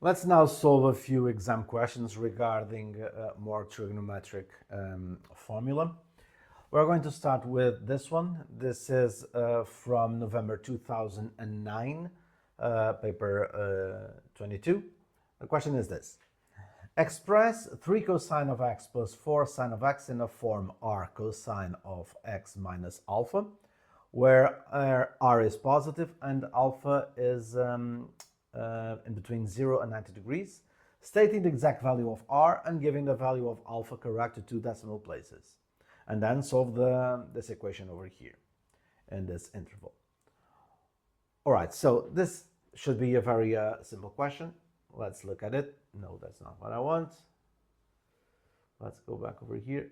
Let's now solve a few exam questions regarding more trigonometric formula. We're going to start with this one. This is from November 2009, paper 22. The question is this. Express 3 cosine of x plus 4 sine of x in a form r cosine of x minus alpha, where r is positive and alpha is in between 0 and 90 degrees, stating the exact value of r and giving the value of alpha correct to 2 decimal places. And then solve this equation over here in this interval. All right, so this should be a very simple question. Let's look at it. No, that's not what I want. Let's go back over here.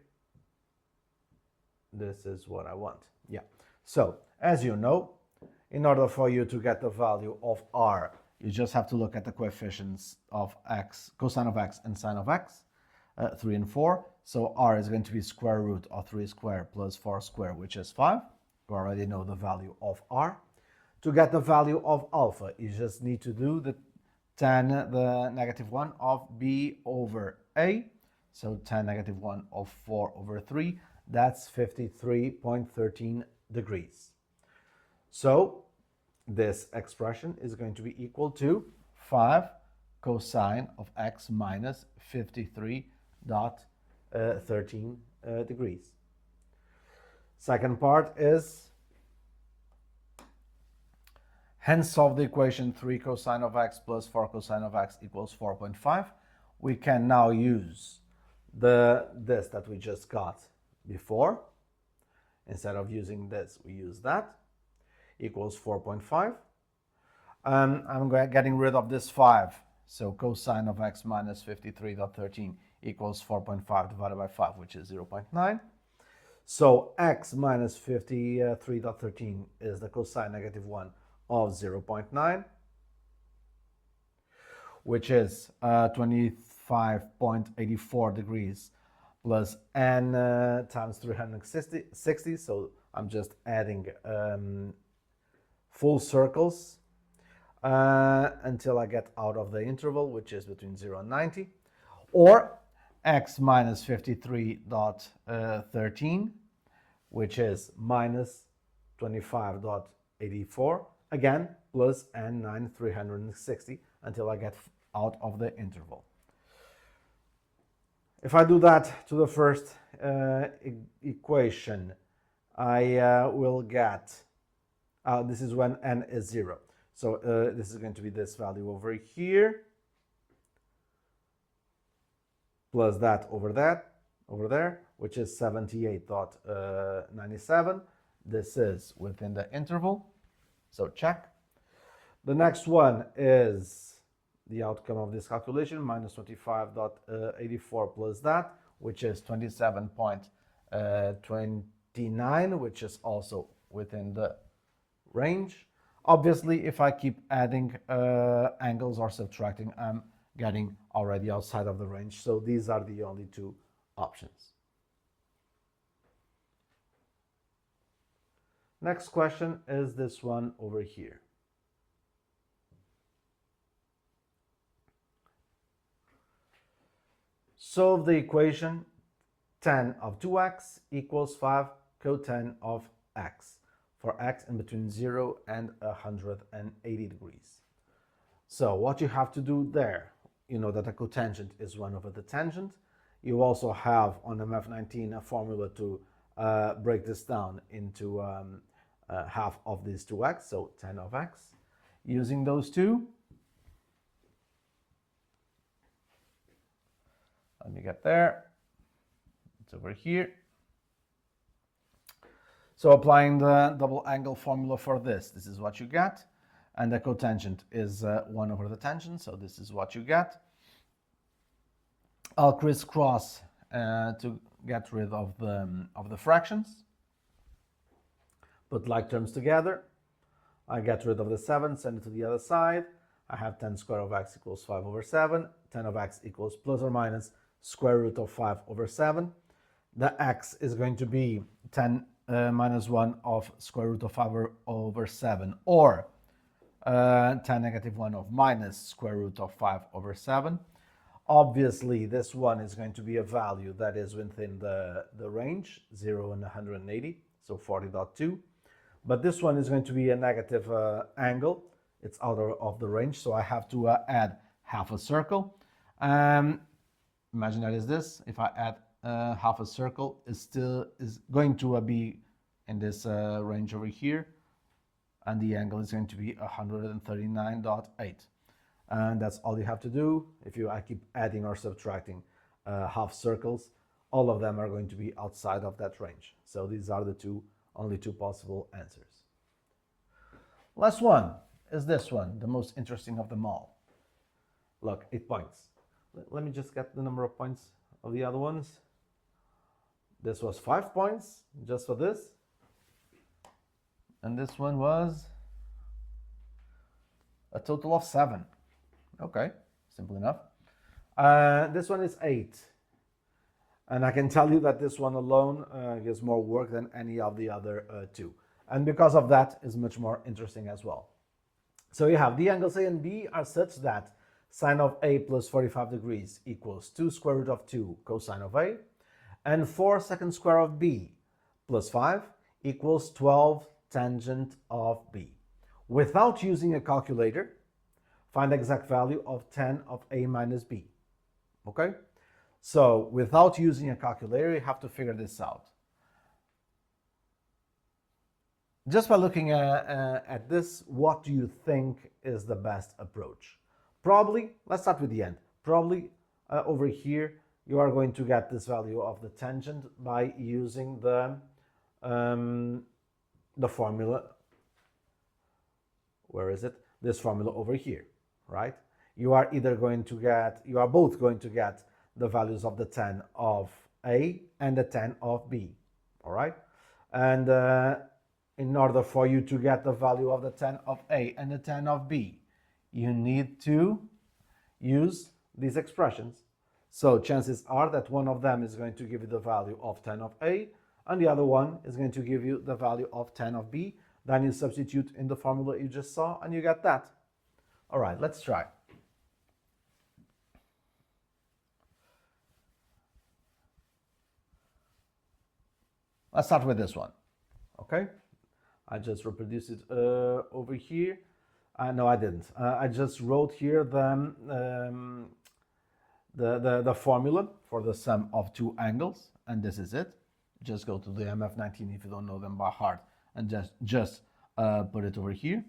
This is what I want. Yeah. So, as you know, in order for you to get the value of r, you just have to look at the coefficients of x, cosine of x and sine of x, 3 and 4. So r is going to be square root of 3 squared plus 4 squared, which is 5. You already know the value of r. To get the value of alpha, you just need to do the tan the negative 1 of b over a. So tan negative 1 of 4 over 3, that's 53.13 degrees. So this expression is going to be equal to 5 cosine of x minus 53.13 degrees. Second part is, hence solve the equation 3 cosine of x plus 4 cosine of x equals 4.5. We can now use this that we just got before. Instead of using this, we use that. Equals 4.5. I'm getting rid of this 5. So cosine of x minus 53.13 equals 4.5 divided by 5, which is 0.9. So x minus 53.13 is the cosine negative 1 of 0.9, which is 25.84 degrees plus n times 360. So I'm just adding full circles until I get out of the interval, which is between 0 and 90, or x minus 53.13, which is minus 25.84, again, plus n 360 until I get out of the interval. If I do that to the first equation, I will get, this is when n is 0. So this is going to be this value over here, plus that over there, which is 78.97. This is within the interval, so check. The next one is the outcome of this calculation, minus 25.84 plus that, which is 27.29, which is also within the range. Obviously, if I keep adding angles or subtracting, I'm getting already outside of the range. So these are the only two options. Next question is this one over here. Solve the equation tan of 2x equals 5 cotan of x for x in between 0 and 180 degrees. So what you have to do there, you know that a cotangent is 1 over the tangent. You also have on the Math 19 a formula to break this down into half of these 2x, so tan of x. Using those two, let me get there. It's over here. So applying the double angle formula for this is what you get. And the cotangent is 1 over the tangent, so this is what you get. I'll crisscross to get rid of the fractions. Put like terms together. I get rid of the 7, send it to the other side. I have tan square of x equals 5 over 7. Tan of x equals plus or minus square root of 5 over 7. The x is going to be tan minus 1 of square root of 5 over 7, or tan negative 1 of minus square root of 5 over 7. Obviously, this one is going to be a value that is within the range, 0 and 180, so 40.2. But this one is going to be a negative angle. It's out of the range, so I have to add half a circle. Imagine that is this. If I add half a circle, is going to be in this range over here, and the angle is going to be 139.8. And that's all you have to do. If I keep adding or subtracting half circles, all of them are going to be outside of that range. So these are the only two possible answers. Last one is this one, the most interesting of them all. Look, 8 points. Let me just get the number of points of the other ones. This was 5 points just for this. And this one was a total of 7. Okay, simple enough. This one is 8. And I can tell you that this one alone gives more work than any of the other two. And because of that, is much more interesting as well. So you have the angles A and B are such that sine of A plus 45 degrees equals 2 square root of 2 cosine of A, and 4 secant square of B plus 5 equals 12 tangent of B. Without using a calculator, find the exact value of tan of A minus B. Okay? So without using a calculator, you have to figure this out. Just by looking at this, what do you think is the best approach? Probably, let's start with the end. Probably over here, you are going to get this value of the tangent by using the formula. Where is it? This formula over here, right? You are both going to get the values of the tan of A and the tan of B, all right? And in order for you to get the value of the tan of A and the tan of B, you need to use these expressions. So chances are that one of them is going to give you the value of tan of A, and the other one is going to give you the value of tan of B. Then you substitute in the formula you just saw, and you get that. All right, let's try. Let's start with this one, okay? I just reproduced it over here. No, I didn't. I just wrote here the formula for the sum of two angles, and this is it. Just go to the MF19 if you don't know them by heart, and just put it over here.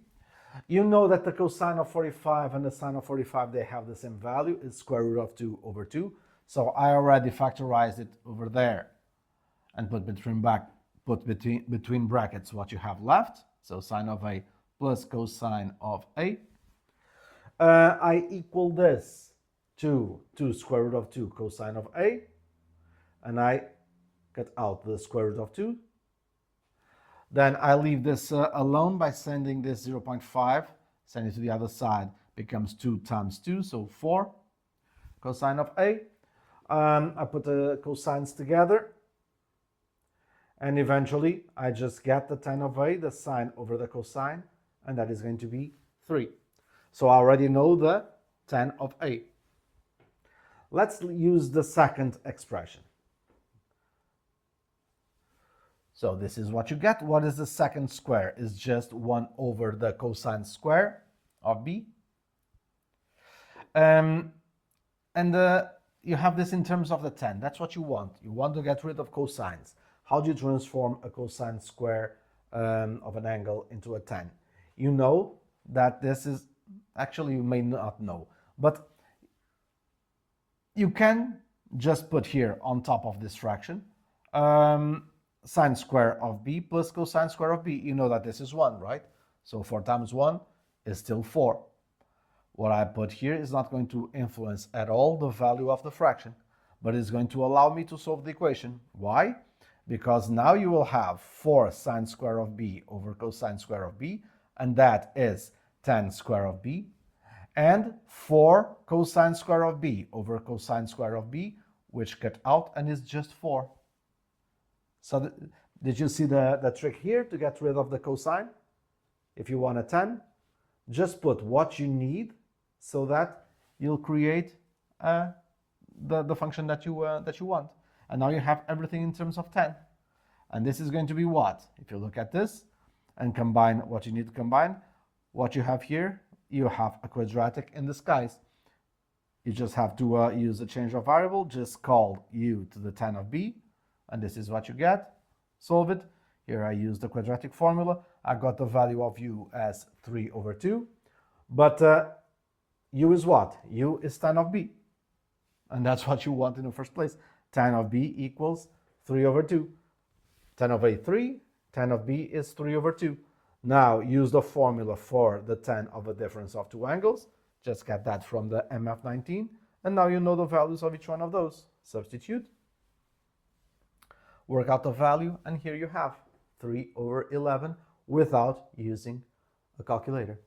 You know that the cosine of 45 and the sine of 45, they have the same value. It's square root of 2 over 2. So I already factorized it over there and put between brackets what you have left. So sine of A plus cosine of A. I equal this to 2 square root of 2 cosine of A. And I cut out the square root of 2. Then I leave this alone by sending this 0.5, send it to the other side, becomes 2 times 2, so 4 cosine of A. I put the cosines together, and eventually I just get the tan of A, the sine over the cosine, and that is going to be 3. So I already know the tan of A. Let's use the second expression. So this is what you get. What is the second square? It's just 1 over the cosine square of B. And you have this in terms of the tan. That's what you want. You want to get rid of cosines. How do you transform a cosine square of an angle into a tan? You know that this is, actually you may not know, but you can just put here on top of this fraction sine square of B plus cosine square of B. You know that this is 1, right? So 4 times 1 is still 4. What I put here is not going to influence at all the value of the fraction, but it's going to allow me to solve the equation. Why? Because now you will have 4 sine square of B over cosine square of B, and that is tan square of B, and 4 cosine square of B over cosine square of B, which cut out and is just 4. So did you see the trick here to get rid of the cosine? If you want a tan, Just put what you need so that you'll create the function that you want. And now you have everything in terms of 10. And this is going to be what? If you look at this and combine what you need to combine, what you have here, you have a quadratic in disguise. You just have to use a change of variable, just call u to the 10 of b, and this is what you get. Solve it. Here I use the quadratic formula. I got the value of u as 3 over 2, but u is what? U is 10 of b, and that's what you want in the first place. 10 of b equals 3 over 2. 10 of a 3, 10 of b is 3 over 2. Now use the formula for the 10 of a difference of two angles. Just get that from the MF19, and now you know the values of each one of those. Substitute, work out the value, and here you have 3 over 11 without using a calculator.